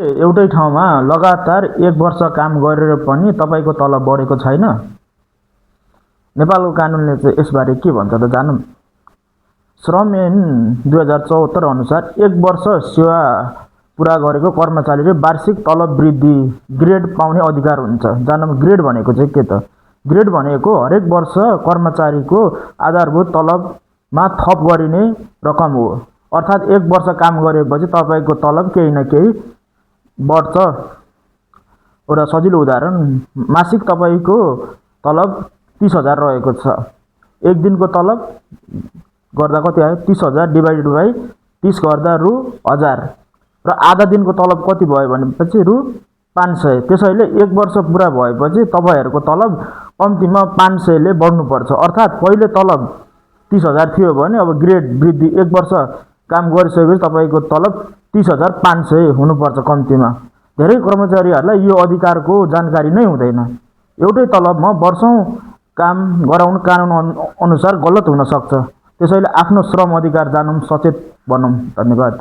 एउटै ठाउँमा लगातार 1 वर्ष काम गरेर पनि तपाईको तलब बढेको छैन। नेपालको कानुनले चाहिँ यसबारे के भन्छ त जानौँ। श्रम ऐन 2074 अनुसार 1 वर्ष सेवा पूरा गरेको कर्मचारीले वार्षिक तलब वृद्धि ग्रेड पाउने अधिकार हुन्छ। जानौँ ग्रेड भनेको चाहिँ के त? ग्रेड भनेको हरेक वर्ष कर्मचारीको आधारभूत तलबमा थप गरिने रकम हो। अर्थात् 1 वर्ष काम गरेपछि तपाईको तलब केही न केही बढ्छ। एउटा सजिलो उदाहरण, मासिक तपाईको तलब 30,000 रहेको छ। एक दिनको तलब गर्दा कति आयो? 30,000 डिभाइडेड बाइ 30 गर्दा रु 1000 र आधा दिनको तलब कति भयो भनेपछि रु 500। त्यसैले 1 वर्ष पुरा भएपछि तपाईहरुको तलब कम्तीमा 500 ले बढ्नुपर्छ। अर्थात् पहिले तलब 30,000 थियो भने अब ग्रेड वृद्धि 1 वर्ष काम गरिसकेपछि तपाईको तलब 30,500 हुनुपर्छ कम्तीमा। धेरै कर्मचारीहरुलाई यो अधिकारको जानकारी नै हुँदैन। एउटै तलबमा वर्षौं काम गराउनु कानुन अनुसार गलत हुन सक्छ। त्यसैले आफ्नो श्रम अधिकार जानौं, सचेत बनौं। धन्यवाद।